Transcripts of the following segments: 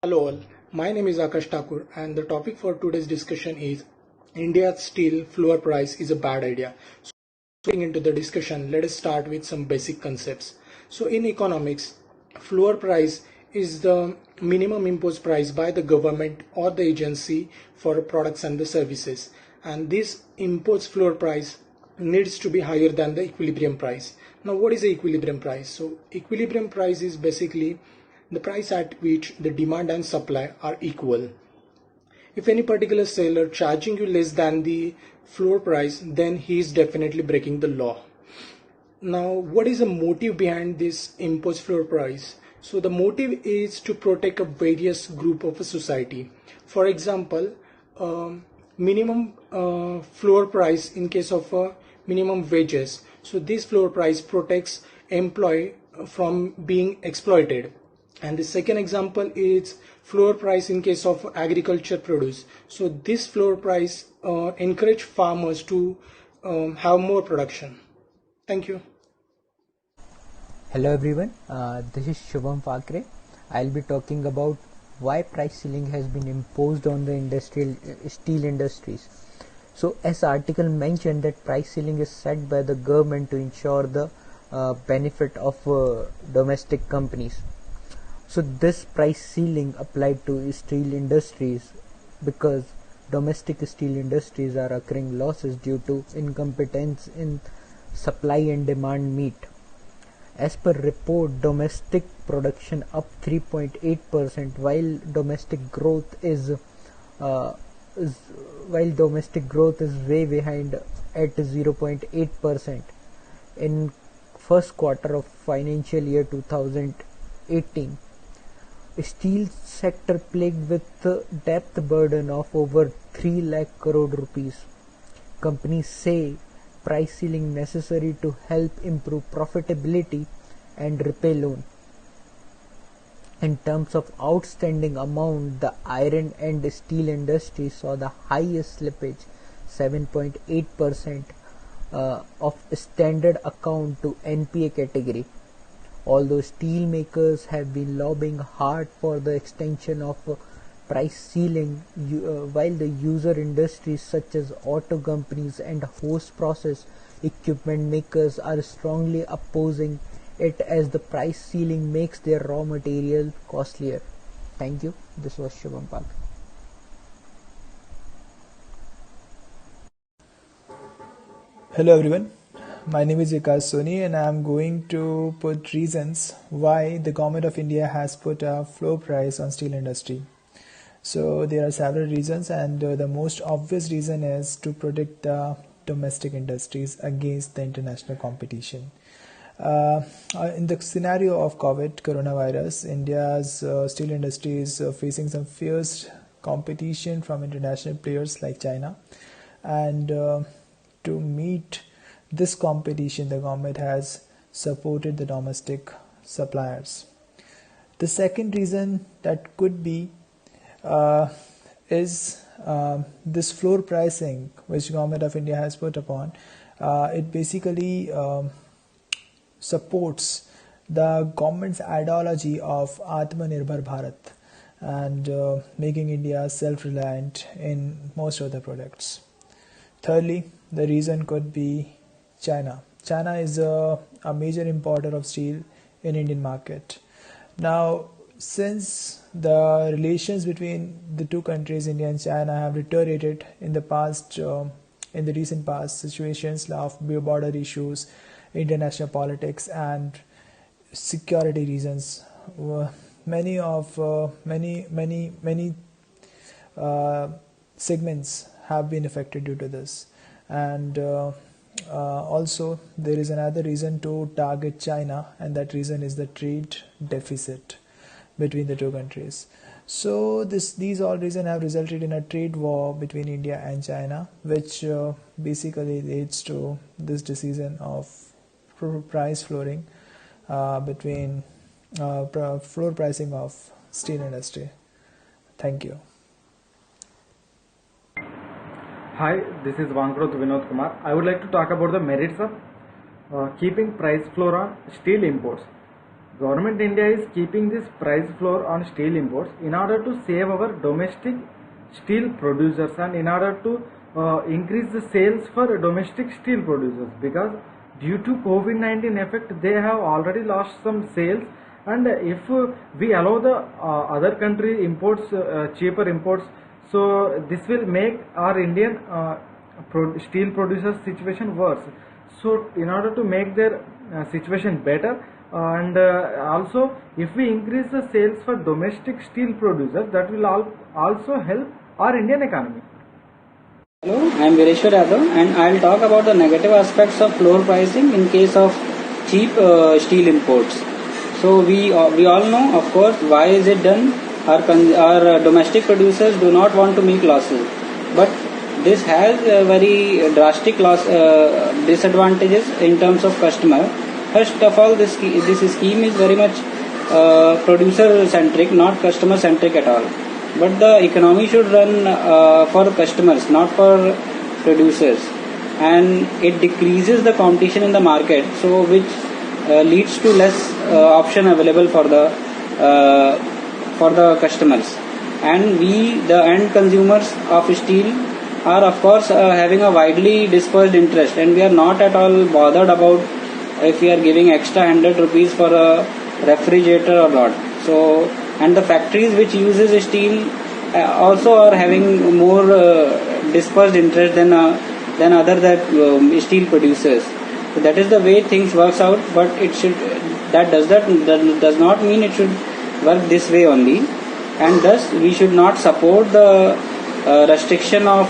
Hello all, my name is Akash Thakur and the topic for today's discussion is India's steel floor price is a bad idea. So getting into the discussion, let us start with some basic concepts. So in economics, floor price is the minimum imposed price by the government or the agency for products and the services, and this imposed floor price needs to be higher than the equilibrium price. Now what is the equilibrium price? So equilibrium price is basically the price at which the demand and supply are equal. If any particular seller charging you less than the floor price, then he is definitely breaking the law. Now, what is the motive behind this imposed floor price? So the motive is to protect a various group of a society. For example, minimum floor price in case of minimum wages. So this floor price protects employee from being exploited. And the second example is floor price in case of agriculture produce. So this floor price encourage farmers to have more production. Thank you. Hello everyone, this is Shubham Fakre. I'll be talking about why price ceiling has been imposed on the industrial steel industries. So as article mentioned that price ceiling is set by the government to ensure the benefit of domestic companies. So this price ceiling applied to steel industries because domestic steel industries are occurring losses due to incompetence in supply and demand meet. As per report, domestic production up 3.8% while domestic growth is way behind at 0.8% in first quarter of financial year 2018. Steel sector plagued with debt burden of over 3 lakh crore rupees. Companies say price ceiling necessary to help improve profitability and repay loan. In terms of outstanding amount, the iron and steel industry saw the highest slippage, 7.8% of standard account to NPA category. Although steel makers have been lobbying hard for the extension of price ceiling, while the user industries such as auto companies and host process equipment makers are strongly opposing it as the price ceiling makes their raw material costlier. Thank you. This was Shubham Pak. Hello everyone, my name is Vikas Soni and I am going to put reasons why the government of India has put a floor price on steel industry. So there are several reasons and the most obvious reason is to protect the domestic industries against the international competition. In the scenario of coronavirus, India's steel industry is facing some fierce competition from international players like China, and to meet this competition, the government has supported the domestic suppliers. The second reason that could be is this floor pricing which government of India has put upon. It basically supports the government's ideology of Atmanirbhar Bharat and making India self-reliant in most of the products. Thirdly, the reason could be China. China is a major importer of steel in Indian market. Now, since the relations between the two countries, India and China, have deteriorated in the past, in the recent past, situations of border issues, international politics, and security reasons, many segments have been affected due to this, and also there is another reason to target China, and that reason is the trade deficit between the two countries. So these all reasons have resulted in a trade war between India and China, which basically leads to this decision of price flooring between floor pricing of steel industry. Thank you. Hi, this is Vankrot Vinod Kumar. I would like to talk about the merits of keeping price floor on steel imports. Government India is keeping this price floor on steel imports in order to save our domestic steel producers and in order to increase the sales for domestic steel producers, because due to COVID-19 effect they have already lost some sales, and if we allow the other country imports, cheaper imports, so this will make our Indian steel producers situation worse. So in order to make their situation better, and also if we increase the sales for domestic steel producers, that will also help our Indian economy. Hello, I am Vireshwar Yadav and I will talk about the negative aspects of floor pricing in case of cheap steel imports. So we all know, of course, why is it done. Our domestic producers do not want to make losses, but this has very drastic disadvantages in terms of customer. First of all, this scheme is very much producer centric, not customer centric at all. But the economy should run for customers, not for producers, and it decreases the competition in the market, so which leads to less option available for the customers. And we, the end consumers of steel, are of course having a widely dispersed interest, and we are not at all bothered about if we are giving extra 100 rupees for a refrigerator or not. So, and the factories which uses steel also are having more dispersed interest than steel producers. So that is the way things works out, but that does not mean it should work this way only, and thus we should not support the restriction of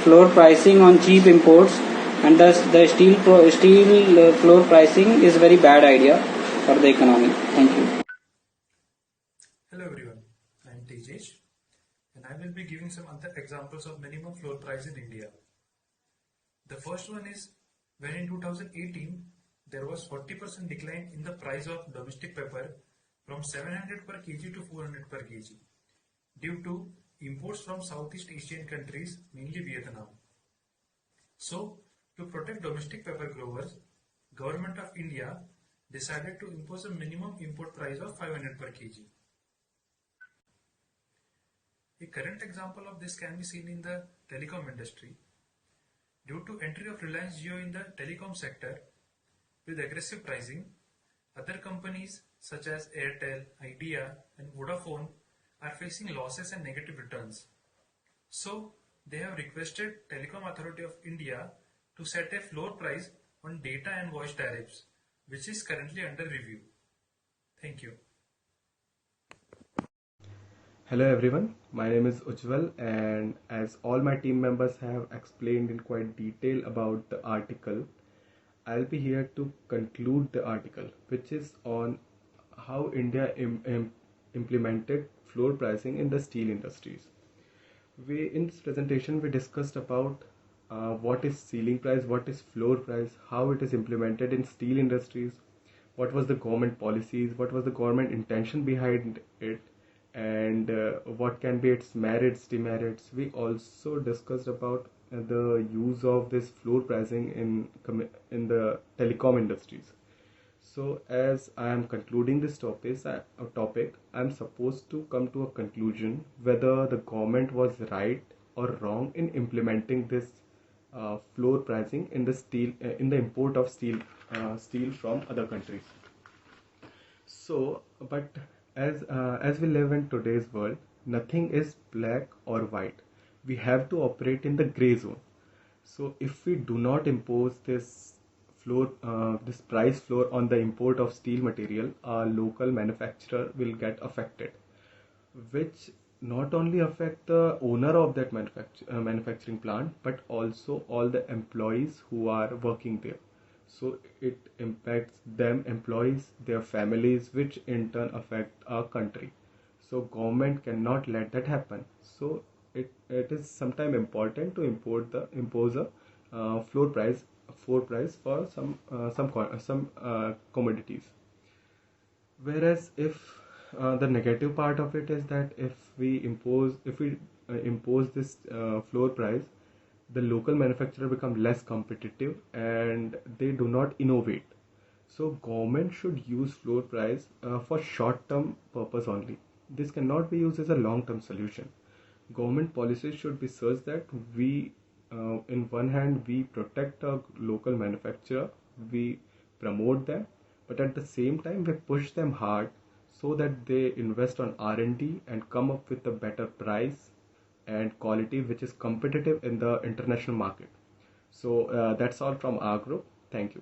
floor pricing on cheap imports, and thus the steel floor pricing is very bad idea for the economy. Thank you. Hello everyone, I am Tejesh and I will be giving some other examples of minimum floor price in India. The first one is when in 2018 there was 40% decline in the price of domestic pepper from 700 per kg to 400 per kg due to imports from Southeast Asian countries, mainly Vietnam. So, to protect domestic pepper growers, Government of India decided to impose a minimum import price of 500 per kg. A current example of this can be seen in the telecom industry. Due to entry of Reliance Jio in the telecom sector with aggressive pricing, other companies such as Airtel, Idea and Vodafone are facing losses and negative returns. So, they have requested Telecom Authority of India to set a floor price on data and voice tariffs, which is currently under review. Thank you. Hello everyone, my name is Ujjwal, and as all my team members have explained in quite detail about the article, I'll be here to conclude the article, which is on how India implemented floor pricing in the steel industries. In this presentation we discussed about what is ceiling price, what is floor price, how it is implemented in steel industries, what was the government policies, what was the government intention behind it, and what can be its merits, demerits. We also discussed about the use of this floor pricing in the telecom industries. So as I am concluding this topic, I am supposed to come to a conclusion whether the government was right or wrong in implementing this floor pricing in the import of steel from other countries. So, but as we live in today's world, nothing is black or white. We have to operate in the gray zone. So if we do not impose this price floor on the import of steel material, our local manufacturer will get affected, which not only affect the owner of that manufacturing plant, but also all the employees who are working there. So it impacts them, employees, their families, which in turn affect our country. So government cannot let that happen. So it is sometimes important to impose a floor price for some commodities. Whereas if the negative part of it is that if we impose this floor price, the local manufacturer become less competitive and they do not innovate. So government should use floor price for short-term purpose only. This cannot be used as a long-term solution. Government policies should be such that in one hand, we protect our local manufacturer, we promote them, but at the same time, we push them hard so that they invest on R&D and come up with a better price and quality which is competitive in the international market. So that's all from our group. Thank you.